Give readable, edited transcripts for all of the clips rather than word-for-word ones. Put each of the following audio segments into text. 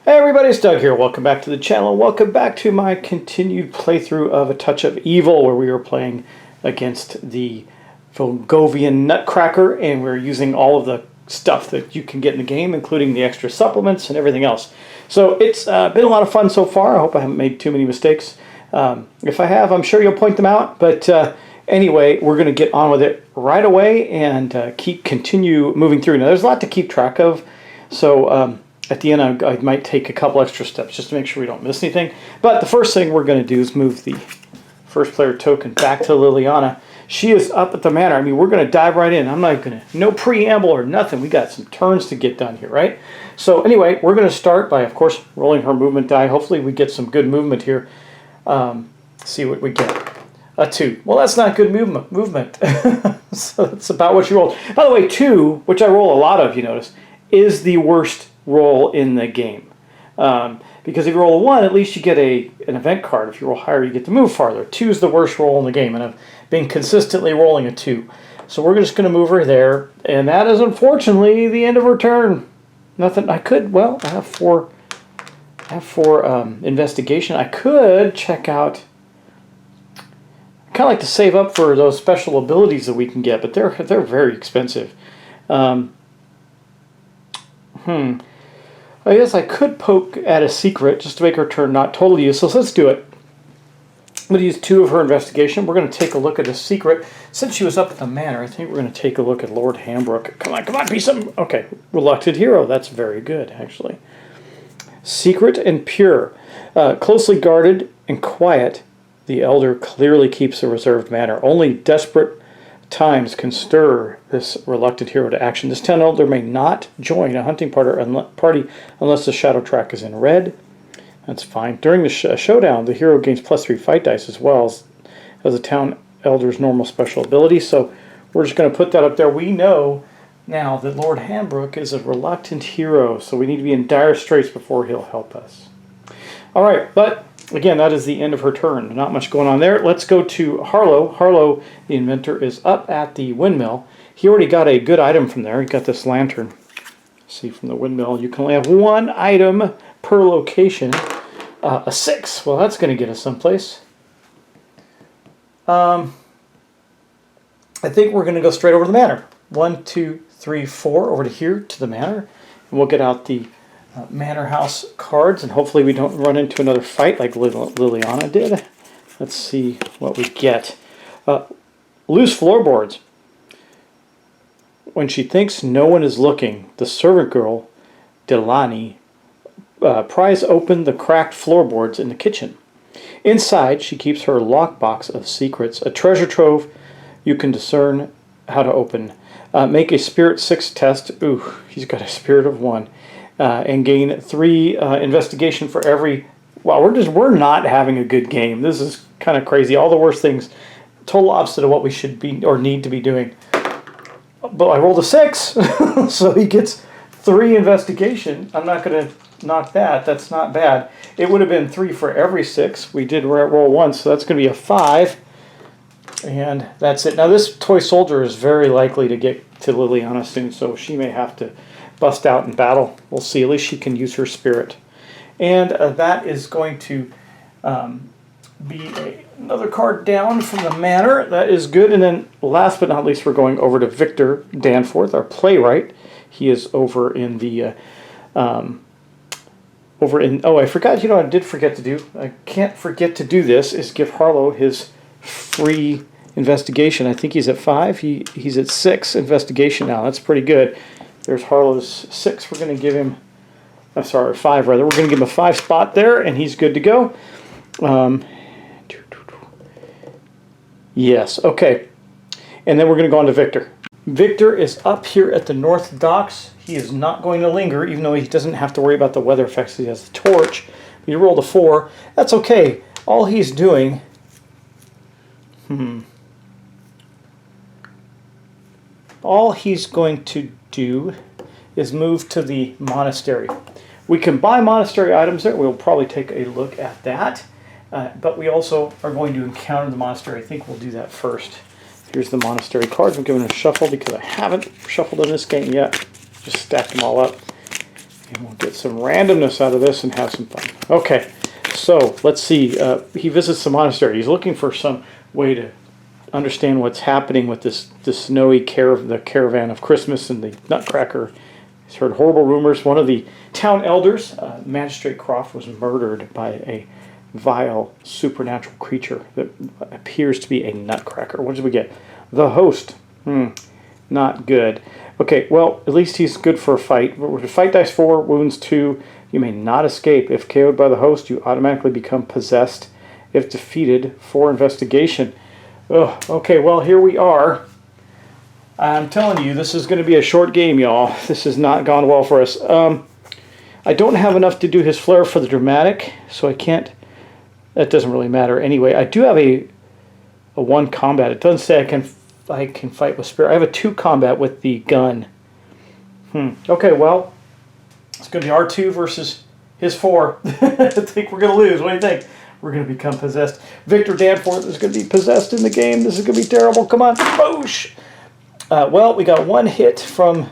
Hey everybody, it's Doug here. Welcome back to the channel. Welcome back to my continued playthrough of A Touch of Evil, where we were playing against the Volgovian Nutcracker, and we're using all of the stuff that you can get in the game, including the extra supplements and everything else. So it's been a lot of fun so far. I hope I haven't made too many mistakes. If I have, I'm sure you'll point them out. But anyway, we're going to get on with it right away and continue moving through. Now, there's a lot to keep track of. So at the end, I might take a couple extra steps just to make sure we don't miss anything. But the first thing we're going to do is move the first player token back to Liliana. She is up at the manor. I mean, we're going to dive right in. I'm not going to, no preamble or nothing. We got some turns to get done here, right? So anyway, we're going to start by, of course, rolling her movement die. Hopefully we get some good movement here. See what we get. A 2. Well, that's not good movement. So that's about what you rolled. By the way, 2, which I roll a lot of, you notice, is the worst roll in the game. Because if you roll a 1, at least you get an event card. If you roll higher, you get to move farther. 2 is the worst roll in the game, and I've been consistently rolling a 2. So we're just going to move her there, and that is unfortunately the end of her turn. Nothing. I could, well, I have four investigation. I could check out. I kind of like to save up for those special abilities that we can get, but they're very expensive. I guess I could poke at a secret just to make her turn not totally useless. Let's do it. I'm going to use 2 of her investigation. We're going to take a look at a secret. Since she was up at the manor, I think we're going to take a look at Lord Hambrook. Come on, be some... Okay, Reluctant Hero. That's very good, actually. Secret and pure. Closely guarded and quiet, the elder clearly keeps a reserved manor. Only desperate times can stir this reluctant hero to action. This town elder may not join a hunting party unless the shadow track is in red. That's fine. During the showdown, the hero gains +3 fight dice as well as the town elder's normal special ability. So we're just going to put that up there. We know now that Lord Hambrook is a reluctant hero, so we need to be in dire straits before he'll help us. All right, but again, that is the end of her turn. Not much going on there. Let's go to Harlow. Harlow, the inventor, is up at the windmill. He already got a good item from there. He got this lantern. See, from the windmill, you can only have 1 item per location. A 6. Well, that's going to get us someplace. I think we're going to go straight over to the manor. 1, 2, 3, 4 over to here to the manor. And we'll get out the manor house cards, and hopefully we don't run into another fight like Liliana did. Let's see what we get. Loose floorboards. When she thinks no one is looking, the servant girl, Delani, pries open the cracked floorboards in the kitchen. Inside, she keeps her lockbox of secrets, a treasure trove you can discern how to open. Make a Spirit 6 test. Ooh, he's got a Spirit of 1. And gain 3 investigation for every... Wow, we're not having a good game. This is kind of crazy. All the worst things, total opposite of what we should be or need to be doing. But I rolled a 6, so he gets 3 investigation. I'm not going to knock that. That's not bad. It would have been 3 for every 6. We did roll 1, so that's going to be a 5. And that's it. Now this toy soldier is very likely to get to Liliana soon, so she may have to bust out in battle. We'll see. At least she can use her spirit. And that is going to be another card down from the manor. That is good. And then last but not least, we're going over to Victor Danforth, our playwright. He is over in the... oh, I forgot. You know what I did forget to do? I can't forget to do this, is give Harlow his free investigation. I think he's at 5. He's at 6 investigation now. That's pretty good. There's Harlow's 6. We're going to give him, I'm sorry, 5 rather. We're going to give him a 5 spot there, and he's good to go. Yes, okay. And then we're going to go on to Victor. Victor is up here at the North Docks. He is not going to linger, even though he doesn't have to worry about the weather effects. He has the torch. He rolled a 4. That's okay. All he's doing... All he's going to do is move to the monastery. We can buy monastery items there. We'll probably take a look at that. But we also are going to encounter the monastery. I think we'll do that first. Here's the monastery cards. I'm giving it a shuffle because I haven't shuffled in this game yet. Just stacked them all up. And we'll get some randomness out of this and have some fun. Okay, so let's see. He visits the monastery. He's looking for some way to understand what's happening with this snowy the caravan of Christmas and the Nutcracker. He's heard horrible rumors. One of the town elders, Magistrate Croft, was murdered by a vile supernatural creature that appears to be a Nutcracker. What did we get? The host. Not good. Okay, well, at least he's good for a fight. With fight dice 4, wounds 2, you may not escape. If KO'd by the host, you automatically become possessed. If defeated, 4 investigation. Ugh, okay, well, here we are. I'm telling you, this is going to be a short game, y'all. This has not gone well for us. I don't have enough to do his flair for the dramatic, so I can't... That doesn't really matter anyway. I do have a 1 combat. It doesn't say I can fight with spirit. I have a 2 combat with the gun. Okay, well, it's going to be R2 versus his 4. I think we're going to lose. What do you think? We're going to become possessed. Victor Danforth is going to be possessed in the game. This is going to be terrible. Come on. Boosh! Well, we got 1 hit from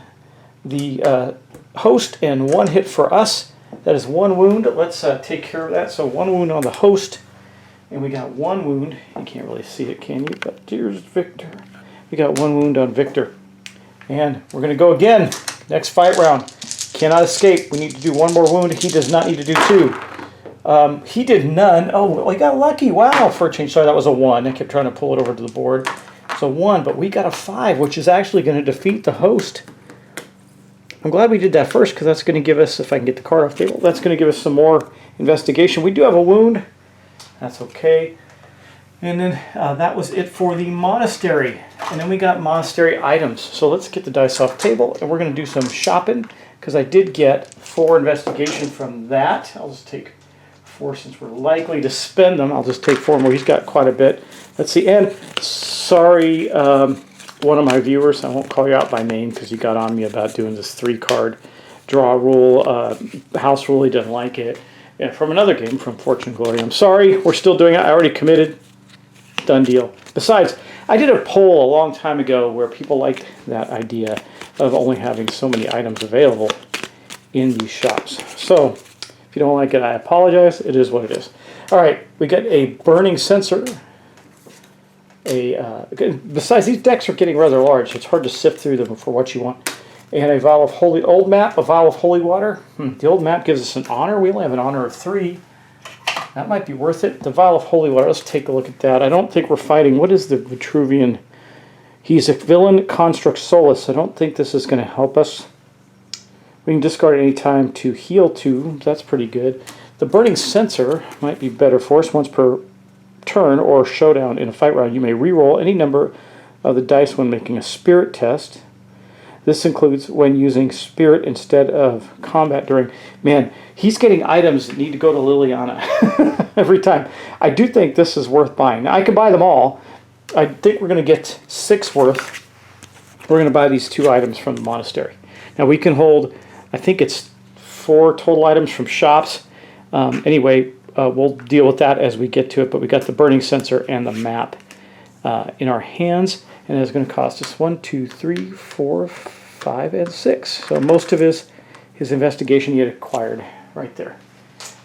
the host and 1 hit for us. That is 1 wound. Let's take care of that. So 1 wound on the host. And we got 1 wound. You can't really see it, can you? But here's Victor. We got 1 wound on Victor. And we're going to go again. Next fight round. Cannot escape. We need to do 1 more wound. He does not need to do 2. He did none. Oh, well, he got lucky. Wow, for a change. Sorry, that was a 1. I kept trying to pull it over to the board. So 1, but we got a 5, which is actually going to defeat the host. I'm glad we did that first, because that's going to give us, if I can get the card off the table, that's going to give us some more investigation. We do have a wound. That's okay. And then that was it for the monastery. And then we got monastery items. So let's get the dice off the table, and we're going to do some shopping, because I did get 4 investigation from that. I'll just take 4 since we're likely to spend them. I'll just take 4 more. He's got quite a bit. Let's see. And sorry, one of my viewers, I won't call you out by name because you got on me about doing this 3-card draw rule, house rule. He doesn't like it. And from another game, from Fortune and Glory. I'm sorry. We're still doing it. I already committed. Done deal. Besides, I did a poll a long time ago where people liked that idea of only having so many items available in these shops. So, if you don't like it, I apologize. It is what it is. All right, we got a burning censer. Besides, these decks are getting rather large. It's hard to sift through them for what you want. And a vial of old map, a vial of holy water. The old map gives us an honor. We only have an honor of 3. That might be worth it. The vial of holy water. Let's take a look at that. I don't think we're fighting. What is the Vitruvian? He's a villain construct Solstice. I don't think this is going to help us. We can discard at any time to heal 2. That's pretty good. The burning censer might be better for us. Once per turn or showdown in a fight round, you may re-roll any number of the dice when making a spirit test. This includes when using spirit instead of combat during... Man, he's getting items that need to go to Liliana every time. I do think this is worth buying. Now, I can buy them all. I think we're going to get 6 worth. We're going to buy these 2 items from the monastery. Now, we can hold, I think it's 4 total items from shops. Anyway, we'll deal with that as we get to it, but we got the burning censer and the map in our hands, and it's going to cost us 1, 2, 3, 4, 5, and 6. So most of his investigation he had acquired right there.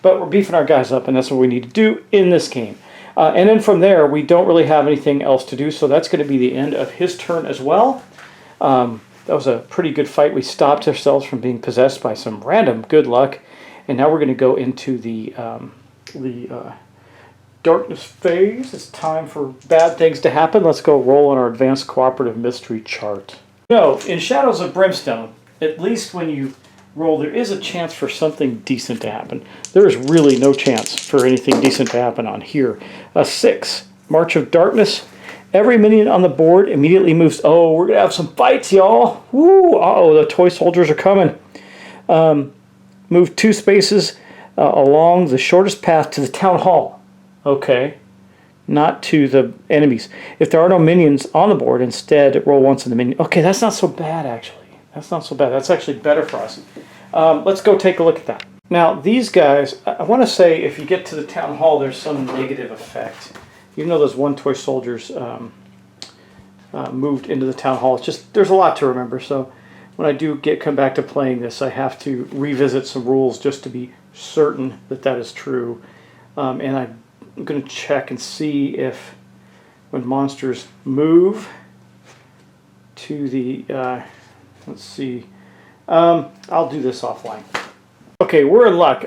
But we're beefing our guys up, and that's what we need to do in this game. And then from there, we don't really have anything else to do, so that's going to be the end of his turn as well. That was a pretty good fight. We stopped ourselves from being possessed by some random good luck, and now we're going to go into the darkness phase. It's time for bad things to happen. Let's go roll on our advanced cooperative mystery chart. In Shadows of Brimstone, at least when you roll, there is a chance for something decent to happen. There is really no chance for anything decent to happen on here. A 6, March of Darkness. Every minion on the board immediately moves. Oh, we're going to have some fights, y'all. Woo! Uh-oh, the toy soldiers are coming. Move 2 spaces along the shortest path to the town hall. Okay. Not to the enemies. If there are no minions on the board, instead roll once in the minion. Okay, that's not so bad, actually. That's not so bad. That's actually better for us. Let's go take a look at that. Now, these guys, I want to say if you get to the town hall, there's some negative effect. Even though those 1 toy soldiers moved into the town hall, it's just, there's a lot to remember. So when I do come back to playing this, I have to revisit some rules just to be certain that that is true. And I'm going to check and see if when monsters move to the, let's see, I'll do this offline. Okay, we're in luck.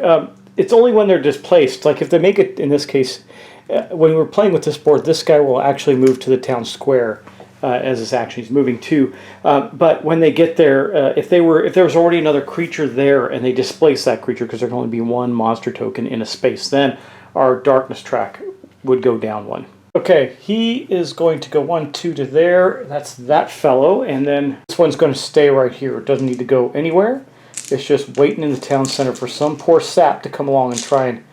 It's only when they're displaced. Like if they make it, in this case, when we're playing with this board, this guy will actually move to the town square as his action. He's moving too. But when they get there, if there was already another creature there and they displace that creature, because there can only be one monster token in a space, then our darkness track would go down one. Okay, he is going to go 1, 2 to there. That's that fellow. And then this one's going to stay right here. It doesn't need to go anywhere. It's just waiting in the town center for some poor sap to come along and try and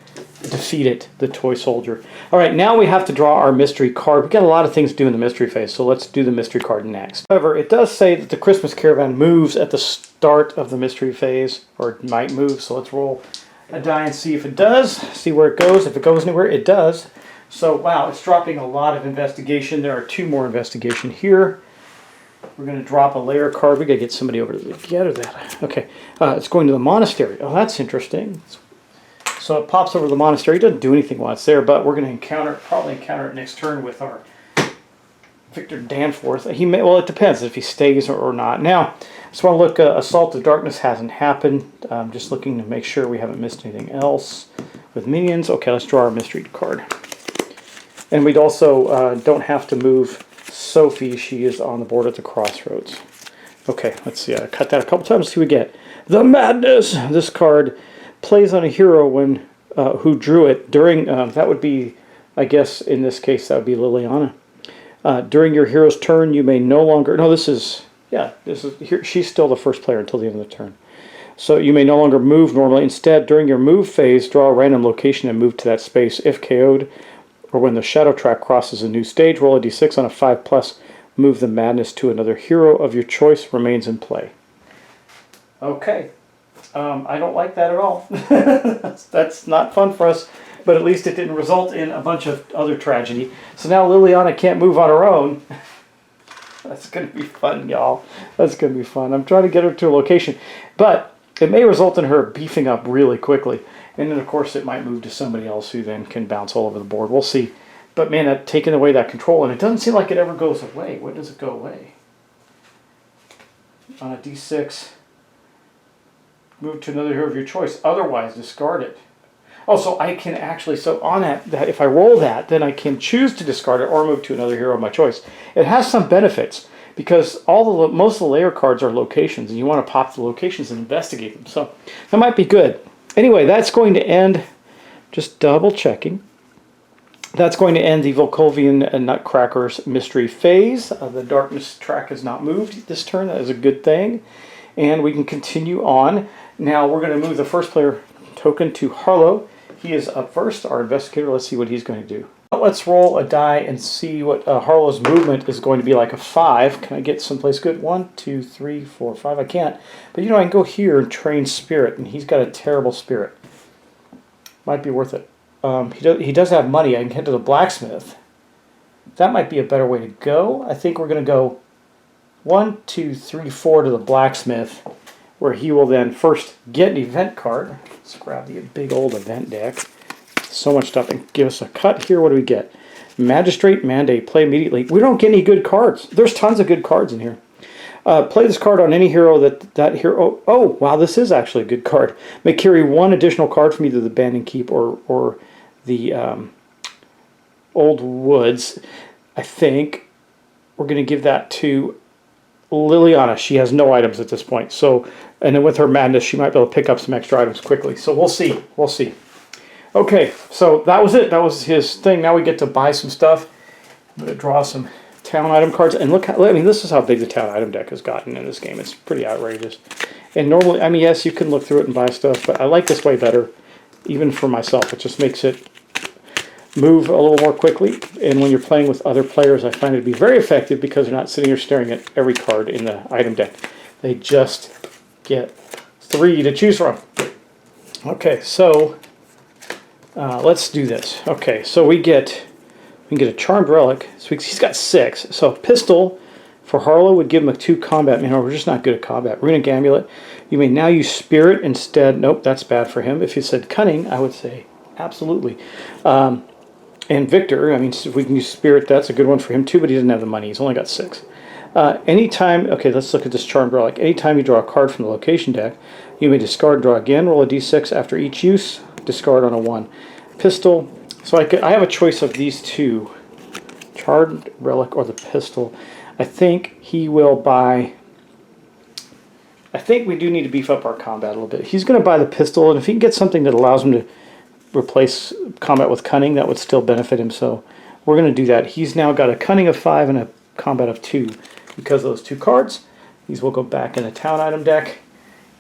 defeat it, the toy soldier. All right, now we have to draw our mystery card. We've got a lot of things to do in the mystery phase, so let's do the mystery card next. However, it does say that the Christmas caravan moves at the start of the mystery phase, or it might move, so let's roll a die and see if it does, see where it goes. If it goes anywhere, it does. So, wow, it's dropping a lot of investigation. There are 2 more investigation here. We're going to drop a layer card. We got to get somebody over to gather that. Okay, it's going to the monastery. Oh, that's interesting. So it pops over to the monastery. It doesn't do anything while it's there, but we're going to probably encounter it next turn with our Victor Danforth. Well, it depends if he stays or not. Now, I just want to look. Assault of Darkness hasn't happened. I'm just looking to make sure we haven't missed anything else with minions. Okay, let's draw our mystery card. And we'd also don't have to move Sophie. She is on the board at the crossroads. Okay, let's see. I cut that a couple times. See what we get. The Madness! This card plays on a hero when who drew it during, that would be, I guess, in this case, that would be Liliana. During your hero's turn, you may no longer, no, this is here, she's still the first player until the end of the turn. So you may no longer move normally. Instead, during your move phase, draw a random location and move to that space. If KO'd, or when the shadow track crosses a new stage, roll a d6 on a 5+, move the Madness to another hero of your choice, remains in play. Okay. I don't like that at all. That's not fun for us, but at least it didn't result in a bunch of other tragedy. So now Liliana can't move on her own. That's going to be fun, y'all. That's going to be fun. I'm trying to get her to a location, but it may result in her beefing up really quickly. And then, of course, it might move to somebody else who then can bounce all over the board. We'll see. But, man, taking away that control, and it doesn't seem like it ever goes away. When does it go away? On a d6, move to another hero of your choice. Otherwise, discard it. Oh, so I can actually, so on that if I roll that, then I can choose to discard it or move to another hero of my choice. It has some benefits because most of the layer cards are locations, and you want to pop the locations and investigate them. So that might be good. Anyway, that's going to end, just double checking, that's going to end the Volkovian Nutcracker's mystery phase. The darkness track has not moved this turn. That is a good thing. And we can continue on. Now we're going to move the first player token to Harlow. He is up first, our investigator. Let's see what he's going to do. Let's roll a die and see what Harlow's movement is going to be like. A 5. Can I get someplace good? 1, 2, 3, 4, 5. I can't. But you know, I can go here and train spirit, and he's got a terrible spirit. Might be worth it. He does have money. I can head to the blacksmith. That might be a better way to go. I think we're going to go 1, 2, 3, 4 to the blacksmith, where he will then first get an event card. Let's grab the big old event deck. So much stuff. And give us a cut here. What do we get? Magistrate Mandate. Play immediately. We don't get any good cards. There's tons of good cards in here. Play this card on any hero that hero... Oh, wow, this is actually a good card. May carry 1 additional card from either the Band and Keep or the Old Woods. I think we're going to give that to Liliana. She has no items at this point. So, and then with her madness, she might be able to pick up some extra items quickly. So we'll see. We'll see. Okay, so that was it. That was his thing. Now we get to buy some stuff. I'm going to draw some town item cards. And look, I mean, this is how big the town item deck has gotten in this game. It's pretty outrageous. And normally, I mean, yes, you can look through it and buy stuff, but I like this way better, even for myself. It just makes it move a little more quickly. And when you're playing with other players, I find it to be very effective because they're not sitting here staring at every card in the item deck. They just get 3 to choose from. Okay, so let's do this. Okay, so we can get a Charmed Relic. So he's got 6. So pistol For Harlow, would give him a 2 combat. Man, we're just not good at combat. Runic Amulet. You may now use Spirit instead. Nope, that's bad for him. If you said Cunning, I would say absolutely. And Victor, I mean, if we can use Spirit, that's a good one for him too, but he doesn't have the money. He's only got 6. Anytime, okay, let's look at this Charmed Relic. Anytime you draw a card from the location deck, you may discard, draw again, roll a d6 after each use, discard on a 1. Pistol. So I have a choice of these two, Charmed Relic or the Pistol. I think he will buy... I think we do need to beef up our combat a little bit. He's going to buy the Pistol, and if he can get something that allows him to replace combat with Cunning, that would still benefit him, so we're going to do that. He's now got a Cunning of 5 and a combat of 2 because of those 2 cards. These will go back in the town item deck,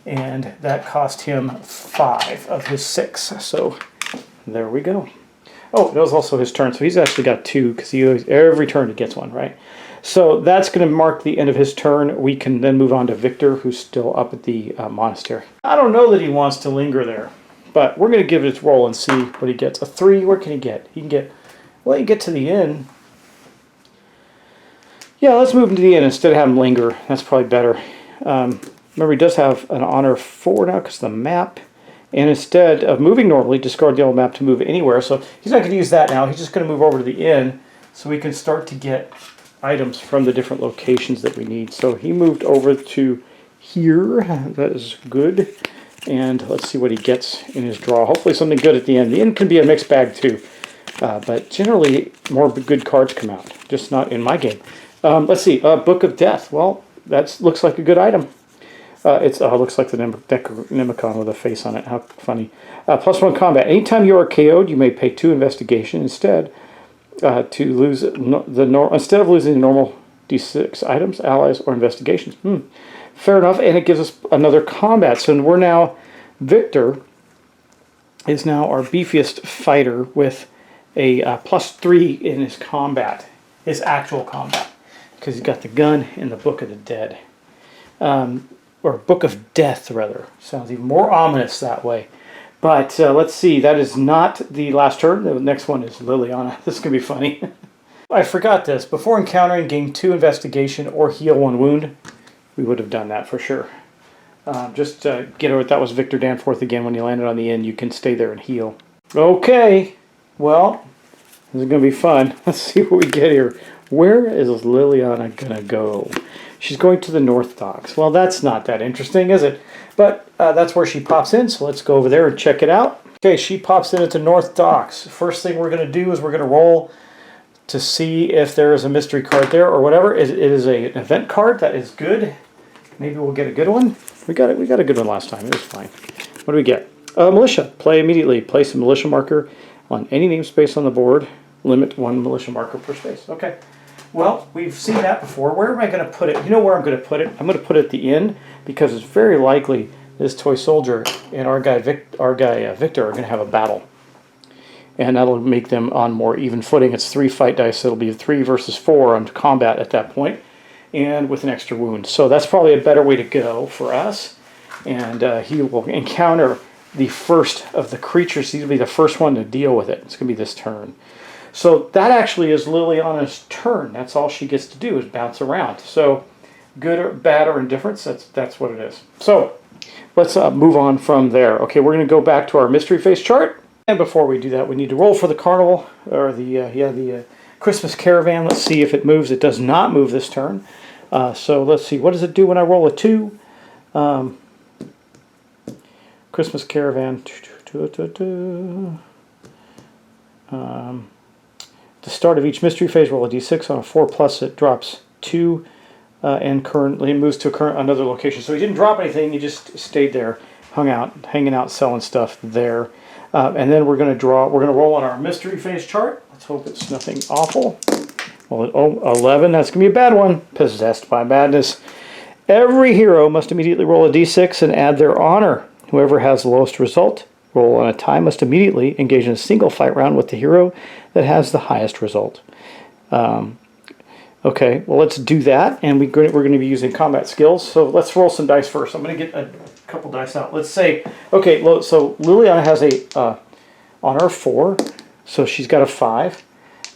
and that cost him 5 of his 6, so there we go. Oh, that was also his turn, so he's actually got 2 because every turn he gets 1, right? So that's going to mark the end of his turn. We can then move on to Victor, who's still up at the monastery. I don't know that he wants to linger there, but we're going to give it its roll and see what he gets. A 3, where can he get? He can get, well, he can get to the inn. Yeah, let's move him to the inn instead of having him linger. That's probably better. Remember, he does have an honor of 4 now because of the map. And instead of moving normally, discard the old map to move anywhere. So he's not going to use that now. He's just going to move over to the inn so we can start to get items from the different locations that we need. So he moved over to here. That is good. And let's see what he gets in his draw. Hopefully something good at the end. The end can be a mixed bag too. But generally more good cards come out. Just not in my game. Let's see. Book of Death. Well, that looks like a good item. It looks like the Nemicon with a face on it. How funny. +1 combat. Anytime you are KO'd, you may pay 2 investigation instead. To lose instead of losing the normal d6 items, allies, or investigations. Fair enough, and it gives us another combat. So we're now, Victor is now our beefiest fighter with a +3 in his combat, his actual combat, because he's got the gun and the Book of the Dead. Or Book of Death, rather. Sounds even more ominous that way. But let's see, that is not the last turn. The next one is Liliana. This is going to be funny. I forgot this. Before encountering, gain 2 investigation or heal 1 wound. We would have done that for sure. Just get over it. That was Victor Danforth again. When you landed on the inn, you can stay there and heal. Okay, well, this is going to be fun. Let's see what we get here. Where is Liliana going to go? She's going to the North Docks. Well, that's not that interesting, is it? But that's where she pops in, so let's go over there and check it out. Okay, she pops in at the North Docks. First thing we're going to do is we're going to roll to see if there is a mystery card there or whatever. It is an event card. That is good. Maybe we'll get a good one. We got a good one last time. It was fine. What do we get? Militia. Play immediately. Place a militia marker on any namespace on the board. Limit 1 militia marker per space. Okay. Well, we've seen that before. Where am I going to put it? You know where I'm going to put it? I'm going to put it at the inn because it's very likely this toy soldier and our guy Victor are going to have a battle. And that'll make them on more even footing. It's 3 fight dice. So it'll be 3 versus 4 on combat at that point, and with an extra wound. So that's probably a better way to go for us. And he will encounter the first of the creatures. He'll be the first one to deal with it. It's going to be this turn. So that actually is Liliana's turn. That's all she gets to do is bounce around. So good or bad or indifference, that's what it is. So let's move on from there. Okay, we're going to go back to our mystery face chart. And before we do that, we need to roll for the carnival, or the Christmas caravan. Let's see if it moves. It does not move this turn. So let's see. What does it do when I roll a 2? Christmas caravan. The start of each mystery phase, roll a d6. On a 4+, it drops 2 and currently moves to another location. So he didn't drop anything, he just stayed there, hanging out, selling stuff there. And then we're going to roll on our mystery phase chart. Let's hope it's nothing awful. Well, 11, that's going to be a bad one. Possessed by madness. Every hero must immediately roll a d6 and add their honor. Whoever has the lowest result, roll on a tie, must immediately engage in a single fight round with the hero that has the highest result. Okay, well, let's do that, and we're going to be using combat skills. So let's roll some dice first. I'm going to get a couple dice out. Let's say, okay, so Liliana has a honor of 4, so she's got a 5.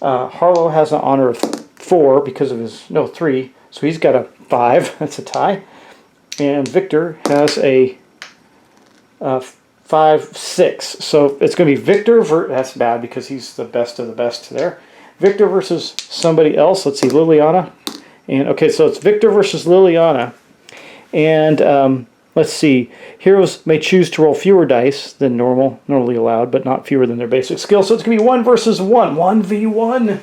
Harlow has an honor of 4 because of his, no, 3, So he's got a 5. That's a tie. And Victor has a 5, 6. So it's going to be Victor. That's bad because he's the best of the best there. Victor versus somebody else. Let's see, Liliana. And okay, so it's Victor versus Liliana. And let's see. Heroes may choose to roll fewer dice than normally allowed, but not fewer than their basic skill. So it's going to be 1 versus 1. 1v1.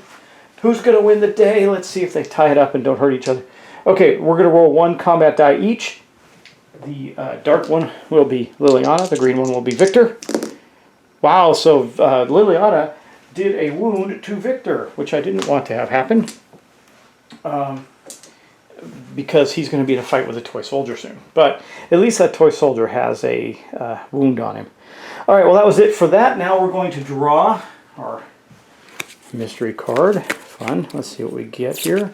Who's going to win the day? Let's see if they tie it up and don't hurt each other. Okay, we're going to roll 1 combat die each. The dark one will be Liliana. The green one will be Victor. Wow, so Liliana did a wound to Victor, which I didn't want to have happen. Because he's going to be in a fight with a toy soldier soon. But at least that toy soldier has a wound on him. All right, well, that was it for that. Now we're going to draw our mystery card. Fun. Let's see what we get here.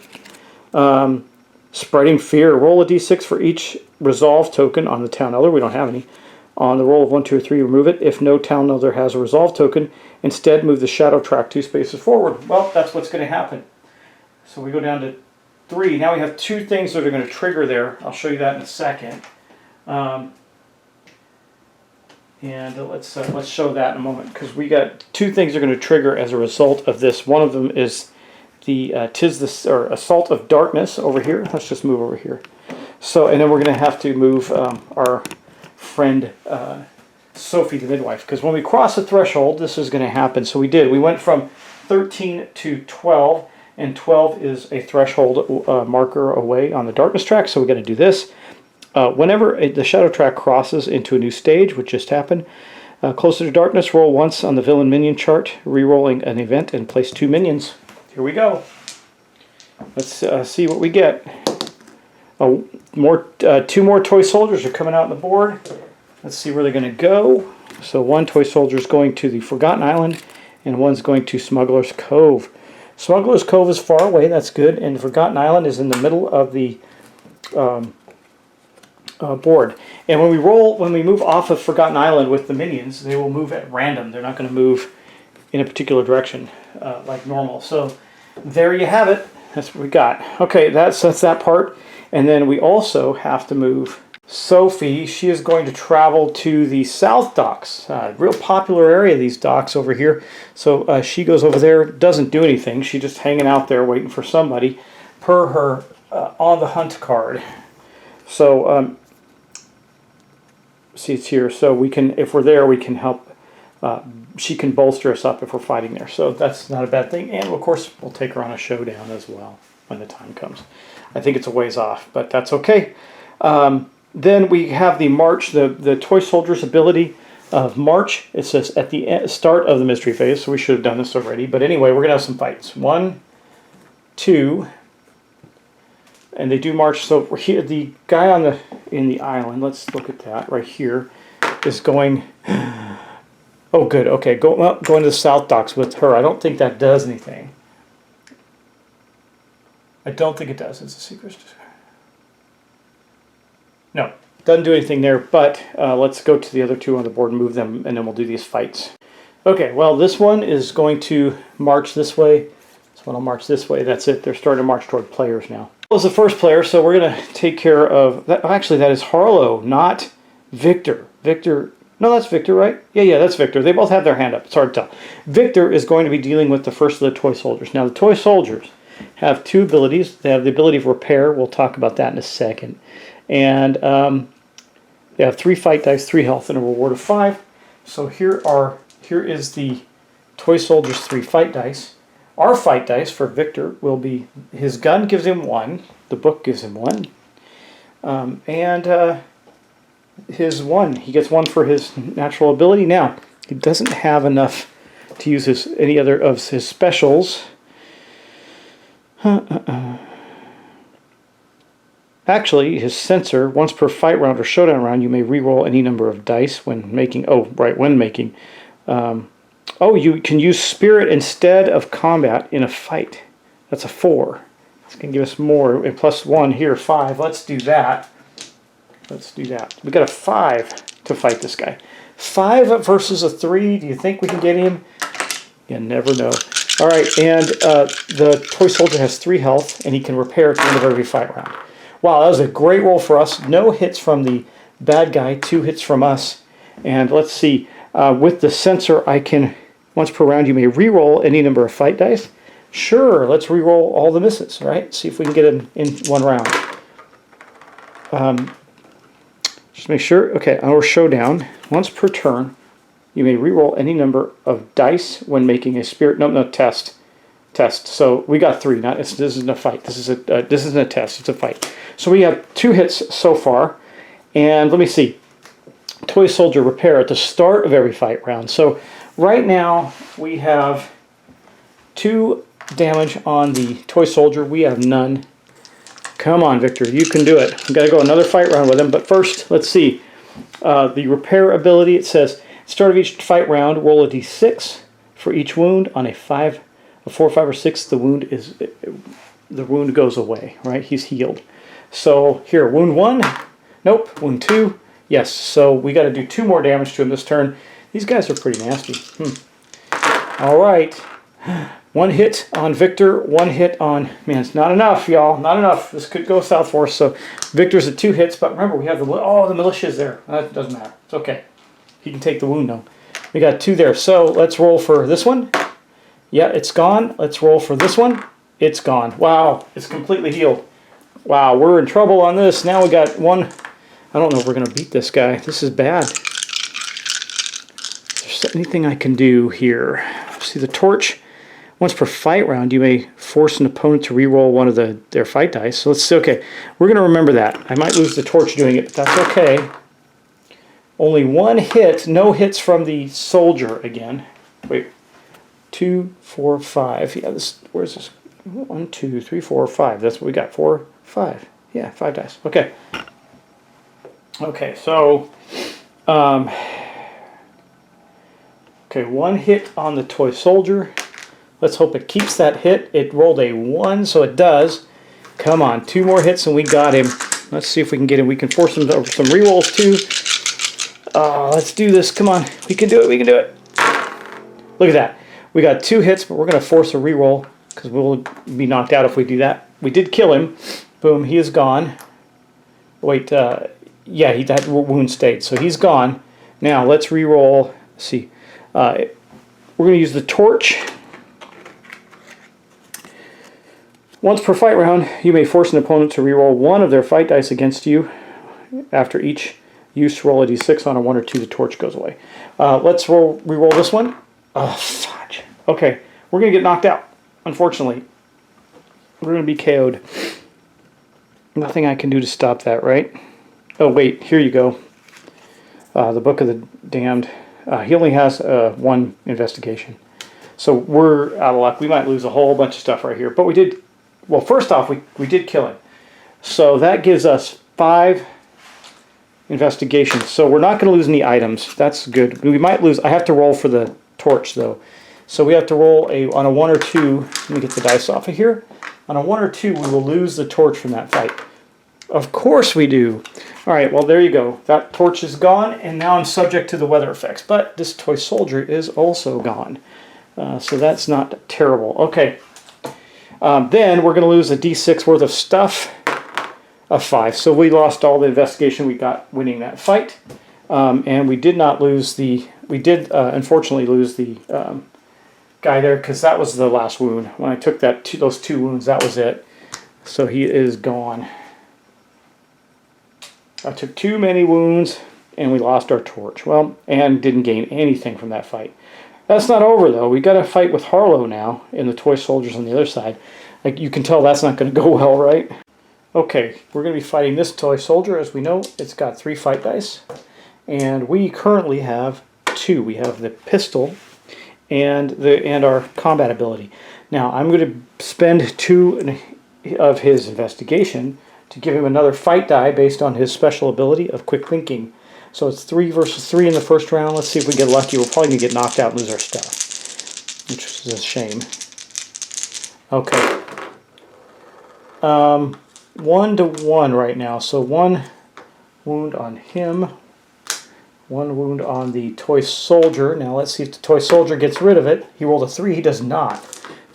Spreading Fear. Roll a d6 for each resolve token on the town elder. We don't have any. On the roll of 1, 2, or 3, remove it. If no town elder has a resolve token, instead move the shadow track 2 spaces forward. Well, that's what's going to happen. So we go down to 3. Now we have 2 things that are going to trigger there. I'll show you that in a second. And let's show that in a moment, because we got 2 things that are going to trigger as a result of this. One of them is the Assault of Darkness over here. Let's just move over here. So, and then we're going to have to move our friend Sophie the midwife, because when we cross the threshold, this is going to happen. So we did. We went from 13 to 12. And 12 is a threshold marker away on the darkness track, so we're going to do this. Whenever the shadow track crosses into a new stage, which just happened, closer to darkness, roll once on the villain minion chart, re-rolling an event, and place 2 minions. Here we go. Let's see what we get. 2 more toy soldiers are coming out on the board. Let's see where they're going to go. So 1 toy soldier is going to the Forgotten Island, and 1's going to Smuggler's Cove. Smuggler's Cove is far away, that's good, and Forgotten Island is in the middle of the board. And when we move off of Forgotten Island with the minions, they will move at random. They're not going to move in a particular direction like normal. So there you have it. That's what we got. Okay, that's that part. And then we also have to move Sophie. She is going to travel to the South Docks. Real popular area, these docks over here. So she goes over there, doesn't do anything. She's just hanging out there waiting for somebody per her on the hunt card. So see, it's here. So we can, if we're there, we can help. She can bolster us up if we're fighting there. So that's not a bad thing. And of course, we'll take her on a showdown as well when the time comes. I think it's a ways off, but that's okay. Then we have the March, the toy soldier's ability of March. It says at the start of the mystery phase, so we should have done this already. But anyway, we're going to have some fights. 1, 2, and they do march. So here, the guy in the island, let's look at that right here, is going... Oh, good. Okay, going to the South Docks with her. I don't think that does anything. I don't think it does. It's a secret. No, doesn't do anything there, but let's go to the other 2 on the board and move them, and then we'll do these fights. Okay, well, this one is going to march this way. This one will march this way. That's it. They're starting to march toward players now. Well, as the first player, so we're going to take care of... that. Actually, that is Harlow, not Victor. Victor... No, that's Victor, right? Yeah, that's Victor. They both have their hand up. It's hard to tell. Victor is going to be dealing with the first of the toy soldiers. Now, the toy soldiers have 2 abilities. They have the ability of repair. We'll talk about that in a second. And they have 3 fight dice, 3 health, and a reward of 5. So here is the toy soldier's 3 fight dice. Our fight dice for Victor will be, his gun gives him 1, the book gives him 1, and his 1, he gets 1 for his natural ability. Now, he doesn't have enough to use any other of his specials. Actually, his sensor, once per fight round or showdown round, you may re-roll any number of dice when making... Oh, right, when making... you can use spirit instead of combat in a fight. That's a 4. It's going to give us more. And plus 1 here, 5. Let's do that. Let's do that. We got a 5 to fight this guy. 5 versus a 3. Do you think we can get him? You never know. All right, and the toy soldier has 3 health, and he can repair at the end of every fight round. Wow, that was a great roll for us. No hits from the bad guy, 2 hits from us. And let's see, with the sensor, I can, once per round, you may re-roll any number of fight dice. Sure, let's re-roll all the misses, right? See if we can get them in one round. Just make sure, okay, our showdown, once per turn, you may re-roll any number of dice when making a spirit, no, test. So we got 3, this isn't a fight, this isn't a test, it's a fight. So we have 2 hits so far, and let me see. Toy soldier repair at the start of every fight round. So right now we have 2 damage on the toy soldier. We have none. Come on, Victor, you can do it. We got to go another fight round with him. But first, let's see. The repair ability, it says, start of each fight round, roll a d6 for each wound. On a 4, 5, or 6, the wound goes away, right? He's healed. So here, wound 1. Nope. Wound 2. Yes. So we got to do 2 more damage to him this turn. These guys are pretty nasty. All right. 1 hit on Victor, 1 hit on... Man, it's not enough, y'all. Not enough. This could go south for us. So Victor's at 2 hits, but remember, we have the... Oh, the militia's there. That doesn't matter. It's okay. He can take the wound, though. We got 2 there. So let's roll for this one. Yeah, it's gone. Let's roll for this one. It's gone. Wow, it's completely healed. Wow, we're in trouble on this. Now we got 1... I don't know if we're going to beat this guy. This is bad. Is there anything I can do here? See the torch? Once per fight round, you may force an opponent to re-roll one of their fight dice. So let's see. Okay, we're going to remember that. I might lose the torch doing it, but that's okay. Only 1 hit. No hits from the soldier again. Wait. 2, 4, 5. Yeah, where's this? 1, 2, 3, 4, 5. That's what we got. 4, 5. Yeah, 5 dice. Okay. Okay, so... okay, 1 hit on the toy soldier. Let's hope it keeps that hit. It rolled a 1, so it does. Come on, 2 more hits and we got him. Let's see if we can get him. We can force him to some rerolls too. Let's do this. Come on, we can do it. We can do it. Look at that. We got 2 hits, but we're going to force a reroll because we'll be knocked out if we do that. We did kill him. Boom, he is gone. Wait, yeah, that wound stayed, so he's gone. Now let's reroll. Let's see. We're going to use the torch. Once per fight round, you may force an opponent to reroll 1 of their fight dice against you. After each use, roll a d6 on a 1 or 2. The torch goes away. Let's reroll this one. Oh, fudge. Okay, we're going to get knocked out, unfortunately. We're going to be KO'd. Nothing I can do to stop that, right? Oh, wait, here you go. The Book of the Damned. He only has 1 investigation. So we're out of luck. We might lose a whole bunch of stuff right here. But we did... Well, first off, we did kill him. So that gives us 5 investigations. So we're not going to lose any items. That's good. We might lose... I have to roll for the torch, though. So we have to roll on a 1 or 2. Let me get the dice off of here. On a 1 or 2, we will lose the torch from that fight. Of course we do. All right, well, there you go. That torch is gone, and now I'm subject to the weather effects. But this toy soldier is also gone. So that's not terrible. Okay. Then we're going to lose a d6 worth of stuff of 5. So we lost all the investigation we got winning that fight. And we did not lose the... We did, unfortunately, lose the guy there because that was the last wound. When I took those 2 wounds, that was it. So he is gone. I took too many wounds, and we lost our torch. Well, and didn't gain anything from that fight. That's not over, though. We got to fight with Harlow now, and the toy soldiers on the other side. Like, you can tell that's not going to go well, right? Okay, we're going to be fighting this toy soldier. As we know, it's got 3 fight dice. And we currently have 2. We have the pistol and our combat ability. Now, I'm going to spend 2 of his investigation to give him another fight die based on his special ability of quick thinking. So it's 3 versus 3 in the first round. Let's see if we get lucky. We're probably going to get knocked out and lose our stuff, which is a shame. Okay. 1 to 1 right now. So 1 wound on him. 1 wound on the toy soldier. Now let's see if the toy soldier gets rid of it. He rolled a 3. He does not.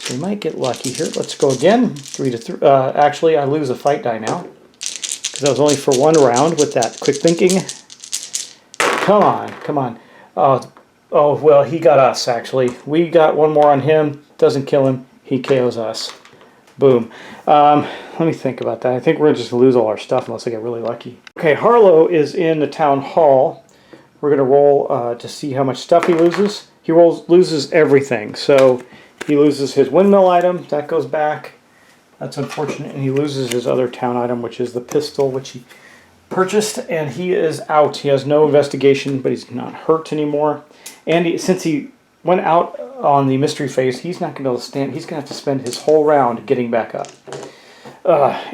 So we might get lucky here. Let's go again. 3 to 3. Actually, I lose a fight die now. Because that was only for one round with that quick thinking. Come on, come on. Oh, well, he got us, actually. We got one more on him. Doesn't kill him. He KOs us. Boom. Let me think about that. I think we're going to just lose all our stuff unless I get really lucky. Okay, Harlow is in the town hall. We're going to roll to see how much stuff he loses. He loses everything. So he loses his windmill item. That goes back. That's unfortunate. And he loses his other town item, which is the pistol, which he purchased. And he is out. He has no investigation, but he's not hurt anymore. And since he went out on the mystery phase, he's not going to be able to stand. He's going to have to spend his whole round getting back up.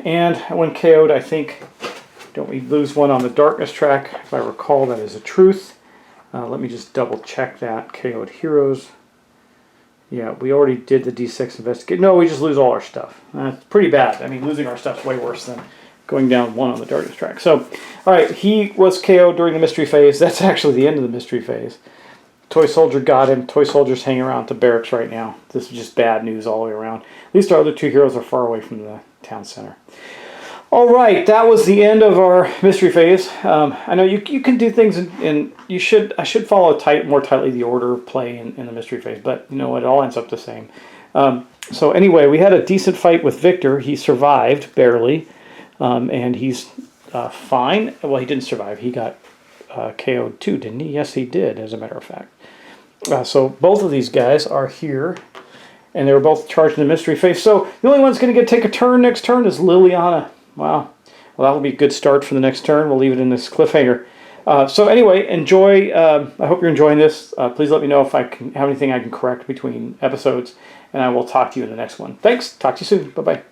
And when KO'd, I think, don't we lose one on the darkness track? If I recall, that is a truth. Let me just double check that. KO'd heroes. Yeah, we already did the D6 investigate. No, we just lose all our stuff. It's pretty bad. I mean, losing our stuff's way worse than going down one on the darkness track. So, all right, he was KO'd during the mystery phase. That's actually the end of the mystery phase. Toy Soldier got him. Toy Soldier's hanging around at the barracks right now. This is just bad news all the way around. At least our other two heroes are far away from the town center. All right, that was the end of our mystery phase. I know you can do things, and I should follow more tightly the order of play in the mystery phase, but you know, it all ends up the same. So anyway, we had a decent fight with Victor. He survived, barely, and he's fine. Well, he didn't survive. He got KO'd too, didn't he? Yes, he did, as a matter of fact. So both of these guys are here, and they were both charged in the mystery phase. So the only one's going to take a turn next turn is Liliana. Wow. Well, that'll be a good start for the next turn. We'll leave it in this cliffhanger. So anyway, enjoy. I hope you're enjoying this. Please let me know if I can have anything I can correct between episodes, and I will talk to you in the next one. Thanks. Talk to you soon. Bye-bye.